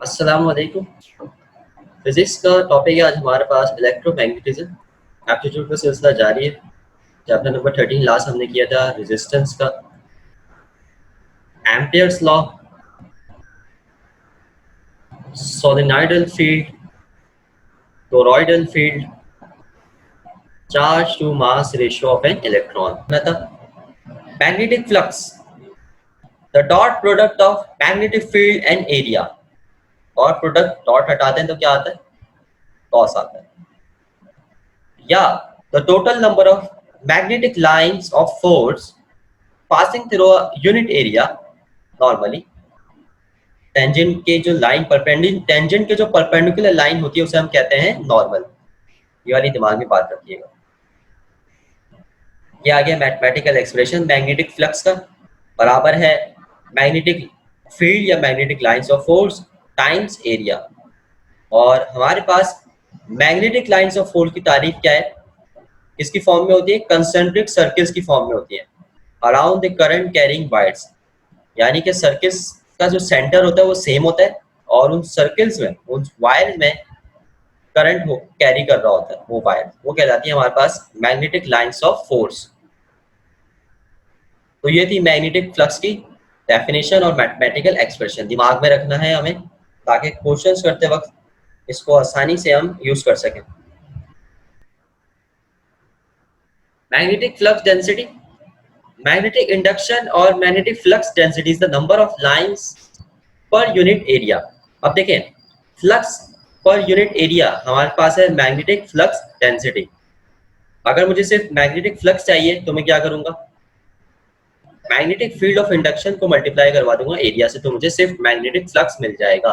अस्सलाम वालेकुम। फिजिक्स का टॉपिक है आज हमारे पास इलेक्ट्रोमैग्नेटिज्म। एप्टीट्यूड का सिलसिला जारी है। चैप्टर नंबर 13 लास्ट हमने किया था रेजिस्टेंस का। Ampere's law, solenoidal field, toroidal field, charge to mass ratio of an electron. मैं था magnetic flux, the dot product of magnetic field and area. और प्रोडक्ट डॉट हटाते हैं तो क्या आता है? कॉस आता है। या the total number of magnetic lines of force passing through a unit area normally। Tangent के जो लाइन टेंजेंट के जो परपेंडिकुलर लाइन होती है उसे हम कहते हैं नॉर्मल। ये वाली दिमाग में बात रखिएगा। ये आ गया मैथमेटिकल एक्सप्रेशन मैग्नेटिक फ्लक्स का, बराबर है मैग्नेटिक फील्ड या magnetic lines of force times area. और हमारे पास मैग्नेटिक लाइंस ऑफ फोर्स की तारीफ क्या है, किसकी फॉर्म में होती है? कंसेंट्रिक सर्कल्स की फॉर्म में होती है around the current carrying wires. यानी कि सर्कल्स का जो सेंटर होता है वो सेम होता है और उन सर्कल्स में, उन वायर में करंट वो कैरी कर रहा होता है वो वायर, वो कहलाती है हमारे पास मैग्नेटिक लाइंस ऑफ फोर्स। तो ये थी मैग्नेटिक फ्लक्स की डेफिनेशन और मैथमेटिकल एक्सप्रेशन। दिमाग में रखना है हमें ताकि क्वेश्चंस करते वक्त इसको आसानी से हम यूज कर सकें। Magnetic flux density, magnetic induction और magnetic flux density is the number of lines per unit area। अब देखें फ्लक्स पर यूनिट एरिया हमारे पास है मैग्नेटिक फ्लक्स डेंसिटी। अगर मुझे सिर्फ मैग्नेटिक फ्लक्स चाहिए तो मैं क्या करूंगा? मैग्नेटिक फील्ड ऑफ इंडक्शन को मल्टीप्लाई करवा दूंगा एरिया से, तो मुझे सिर्फ मैग्नेटिक फ्लक्स मिल जाएगा।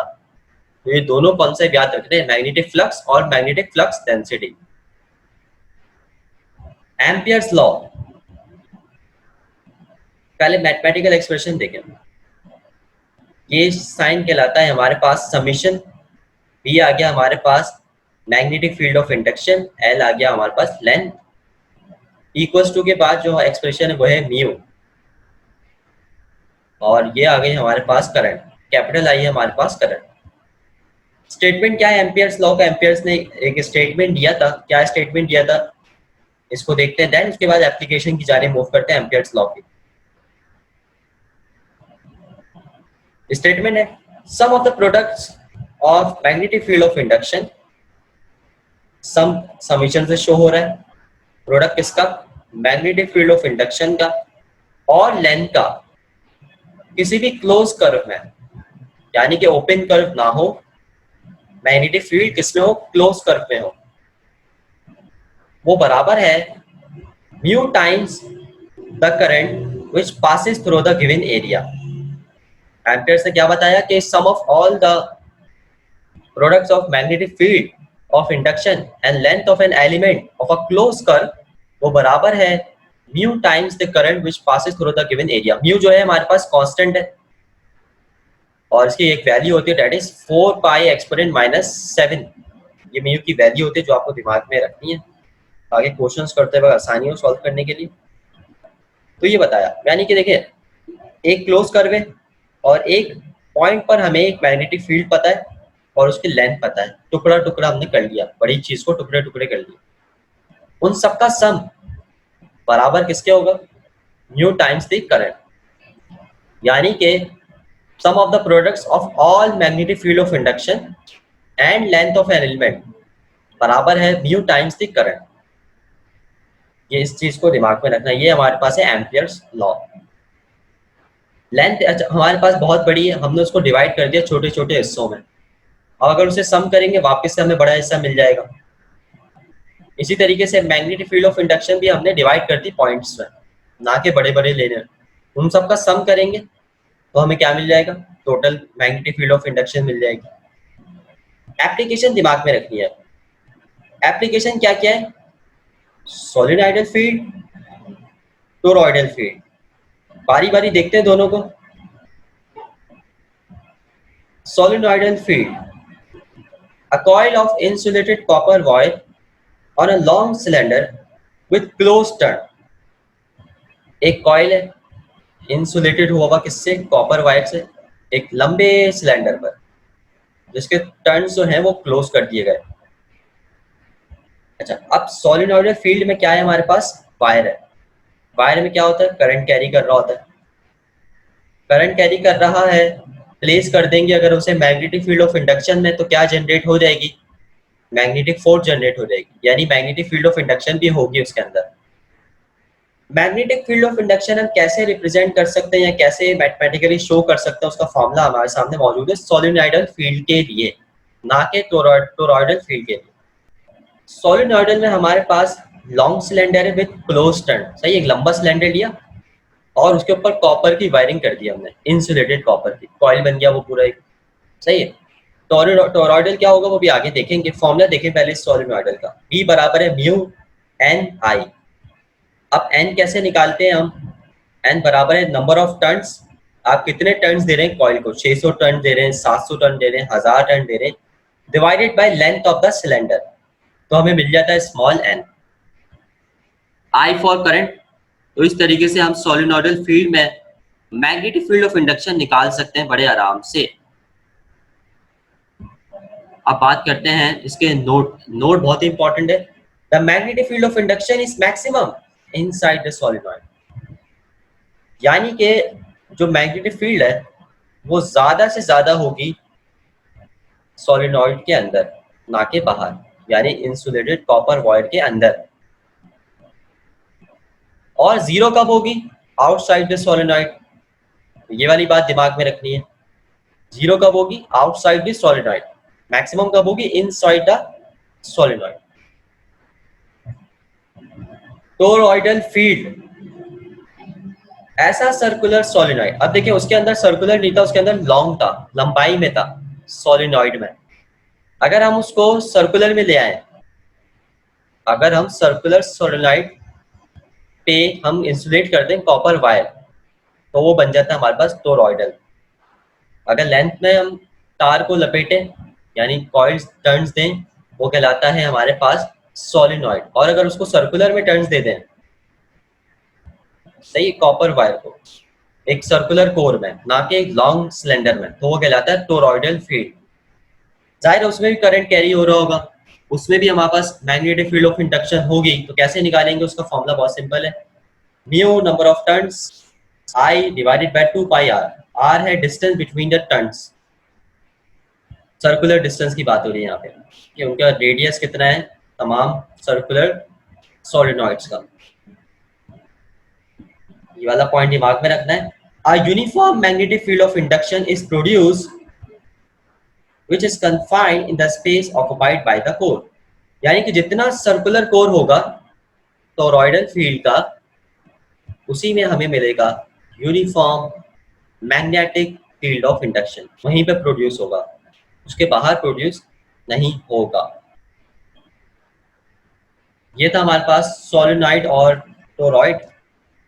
तो ये दोनों कॉन्सेप्ट याद रखते हैं, मैग्नेटिक फ्लक्स और magnetic flux density. Ampere's law, पहले मैथमेटिकल एक्सप्रेशन देखें। ये साइन कहलाता है हमारे पास समीशन। बी आ गया हमारे पास magnetic field of induction, L आ गया हमारे पास लेंथ, इक्वल्स टू के बाद जो एक्सप्रेशन है वो है म्यू, और ये आ गई हमारे पास करंट, कैपिटल आई है हमारे पास करंट। स्टेटमेंट क्या है एम्पियर्स लॉ का? एम्पियर्स ने एक स्टेटमेंट दिया था। क्या स्टेटमेंट दिया था इसको देखते हैं, देन उसके बाद एप्लीकेशन की जाने मूव करते हैं एम्पियर्स लॉ की। स्टेटमेंट है sum of the products of magnetic field of induction, sum summation से शो हो रहा है प्रोडक्ट किसका? मैग्नेटिक फील्ड ऑफ इंडक्शन का और लेंथ का किसी भी क्लोज कर्व में, यानी कि ओपन कर्व ना हो, मैग्नेटिक फील्ड किसमें हो? क्लोज कर्व में हो, वो बराबर है mu times the current which passes through the given area. Ampere से क्या बताया कि sum of all the products of magnetic field of induction and length of an element of a closed curve वो बराबर है mu times the current which passes through the given area। mu जो है हमारे पास कांस्टेंट है और इसकी एक वैल्यू होती है that is 4 pi exponent minus 7। ये mu की वैल्यू होती है जो आपको दिमाग में रखनी है आगे क्वेश्चंस करते वक्त आसानी हो सॉल्व करने के लिए। तो ये बताया, यानी कि देखिए एक क्लोज कर्व है और एक पॉइंट पर हमें एक मैग्नेटिक फील्ड पता है और उसकी लेंथ पता है। टुकड़ा टुकड़ा हमने कर लिया, बड़ी चीज को टुकड़े टुकड़े कर लिया। उन सबका सम बराबर किसके होगा? म्यू टाइम्स द करंट, यानी कि sum of the products of all magnetic field of induction and length of an element बराबर है म्यू टाइम्स द करंट। ये इस चीज को दिमाग में रखना। ये हमारे पास है एम्पियर्स लॉ। लेंथ हमारे पास बहुत बड़ी है, हमने उसको डिवाइड कर दिया छोटे छोटे हिस्सों में। अब अगर उसे सम करेंगे वापस से हमें बड़ा हिस्सा मिल जाएगा। इसी तरीके से मैग्नेटिक फील्ड ऑफ इंडक्शन भी हमने डिवाइड कर दी पॉइंट्स में, ना के बड़े बड़े लेने। उन सबका सम करेंगे तो हमें क्या मिल जाएगा? Total magnetic field of induction मिल जाएगी। एप्लीकेशन दिमाग में रखनी है। एप्लीकेशन क्या क्या है? Solenoidal field, toroidal field. बारी बारी देखते हैं दोनों को। Solenoidal field, a coil of insulated copper wire on a long cylinder with closed turn। एक कॉइल है इंसुलेटेड हुआ हुआ किससे? कॉपर वायर से, एक लंबे सिलेंडर पर। जिसके टर्न्स जो हैं वो क्लोज कर दिए गए। अच्छा, अब सोलिनॉइडल फील्ड में क्या है, हमारे पास वायर है। वायर में क्या होता है, करंट कैरी कर रहा होता है। करंट कैरी कर रहा है, प्लेस कर देंगे अगर उसे मैग्नेटिक फील्ड ऑफ इंडक्शन में, तो क्या जनरेट हो जाएगी, मैग्नेटिक फोर्स जनरेट हो जाएगी, यानी मैग्नेटिक फील्ड ऑफ इंडक्शन भी होगी उसके अंदर। मैग्नेटिक फील्ड ऑफ इंडक्शन हम कैसे रिप्रेजेंट कर सकते हैं या कैसे मैथमेटिकली शो कर सकते हैं, उसका फॉर्मूला हमारे सामने मौजूद है सोलिनॉइडल फील्ड के लिए, ना कि टोरॉइडल फील्ड के लिए। सोलिनॉइडल में हमारे पास लॉन्ग सिलेंडर है विद क्लोज टर्न, सही, एक लंबा सिलेंडर लिया और उसके ऊपर कॉपर की वायरिंग कर दी हमने, इंसुलेटेड कॉपर की, कॉइल बन गया वो पूरा एक, सही है। टोरॉइडल क्या होगा वो भी आगे देखेंगे, फॉर्मूला देखें पहले सोलिनॉइडल का। B बराबर है म्यू एन आई। अब एन कैसे निकालते हैं हम, एन बराबर है नंबर ऑफ टर्न्स, आप कितने टर्न्स दे रहे हैं कॉइल को, 600 टर्न दे रहे हैं, 700 टर्न दे रहे हैं, 1000 टर्न दे रहे हैं, divided by length of the cylinder, तो हमें मिल जाता है small n. I for current. तो इस तरीके से हम सोलिनॉइडल फील्ड में मैग्नेटिक फील्ड ऑफ इंडक्शन निकाल सकते हैं बड़े आराम से। अब बात करते हैं इसके नोट बहुत ही इंपॉर्टेंट है। The magnetic field of induction is maximum inside the solenoid, यानी कि जो मैग्नेटिक फील्ड है वो ज्यादा से ज्यादा होगी सोलिनॉइड के अंदर, ना के बाहर, यानी इंसुलेटेड कॉपर वायर के अंदर। और जीरो कब होगी, आउटसाइड द सोलिनॉइड, ये वाली बात दिमाग में रखनी है। जीरो कब होगी, आउटसाइड द सोलिनॉइड। मैक्सिमम कब होगी, inside the solenoid. Toroidal field, ऐसा सर्कुलर सोलिनॉइड, अब देखिए उसके अंदर सर्कुलर नहीं था, उसके अंदर लॉन्ग था, लंबाई में था सोलिनॉइड में। अगर हम उसको सर्कुलर में ले आए, अगर हम सर्कुलर सोलिनॉइड पे हम इंसुलेट कर दें कॉपर वायर, तो वो बन जाता है हमारे पास टोरॉइडल। अगर लेंथ में हम तार को लपेटें यानी कॉइल्स टर्न्स दें, वो कहलाता है हमारे पास सोलिनॉइड। और अगर उसको सर्कुलर में टर्न्स दे दें, सही, कॉपर वायर को एक सर्कुलर कोर में, ना कि एक लॉन्ग सिलेंडर में, तो वो कहलाता है टोरॉइडल फील्ड। जाहिर है उसमें भी करंट कैरी हो रहा होगा, उसमें भी हमारे पास मैग्नेटिक फील्ड ऑफ इंडक्शन होगी, तो कैसे निकालेंगे उसका फॉर्मूला बहुत सिंपल है, mu number of turns, I divided by 2 pi R. R है distance between the turns, circular distance की बात हो रही है यहाँ पे कि उनका रेडियस कितना है तमाम सर्कुलर सोलिनॉइड्स का, ये वाला पॉइंट दिमाग में रखना है। A uniform magnetic field of induction is produced which is confined in the space occupied by the core, यानी कि जितना सर्कुलर कोर होगा टोरॉइडल फील्ड का, उसी में हमें मिलेगा uniform magnetic field of induction, वहीं पे प्रोड्यूस होगा, उसके बाहर प्रोड्यूस नहीं होगा। ये था हमारे पास सोलिनॉइड और टोरॉइड।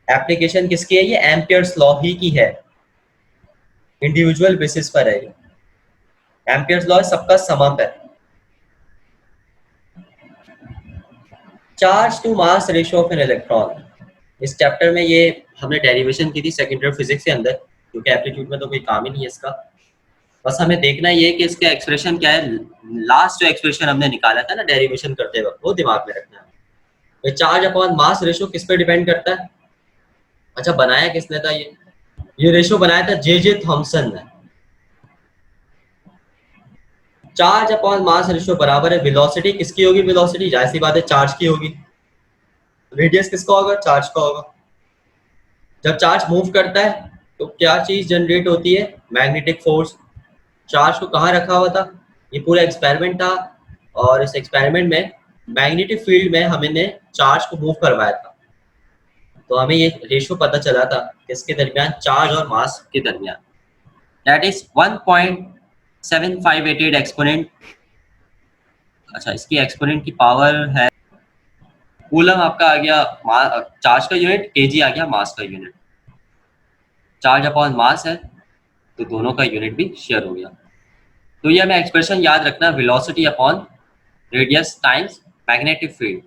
एप्लीकेशन किसकी है, ये एम्पियर्स लॉ ही की है, इंडिविजुअल बेसिस पर है। एम्पियर्स लॉ सबका समप है। Charge to mass ratio of an electron, इस चैप्टर में ये हमने डेरिवेशन की थी सेकेंड ईयर फिजिक्स के अंदर, जो कि एप्टीट्यूड में तो कोई काम ही नहीं है इसका। बस हमें देखना ये कि इसका एक्सप्रेशन क्या है, लास्ट जो एक्सप्रेशन हमने निकाला था ना डेरिवेशन करते वक्त, वो दिमाग में रखना है। तो चार्ज अपॉन मास रेशियो किस पे डिपेंड करता है, अच्छा बनाया किसने था, ये रेशियो बनाया था जे थॉमसन ने। चार्ज अपॉन मास रेशियो बराबर है वेलोसिटी, किसकी होगी वेलोसिटी, जाहिर सी बात है चार्ज की होगी। रेडियस किसका होगा, चार्ज का होगा। जब चार्ज मूव करता है तो क्या चीज जनरेट होती है, मैग्नेटिक फोर्स। चार्ज को कहाँ रखा हुआ था, ये पूरा एक्सपेरिमेंट था, और इस एक्सपेरिमेंट में मैग्नेटिक फील्ड में हमने चार्ज को मूव करवाया था, तो हमें ये रेशियो पता चला था किसके दरमियान, चार्ज और मास के दरमियान, दैट इज 1.7588 एक्सपोनेंट। अच्छा, इसकी एक्सपोनेंट की पावर है, कूलम आपका आ गया, चार्ज का यूनिट, केजी आ गया मास का यूनिट। चार्ज अपॉन मास है तो दोनों का यूनिट भी शेयर हो गया। तो ये हमें एक्सप्रेशन याद रखना, velocity upon radius times magnetic field.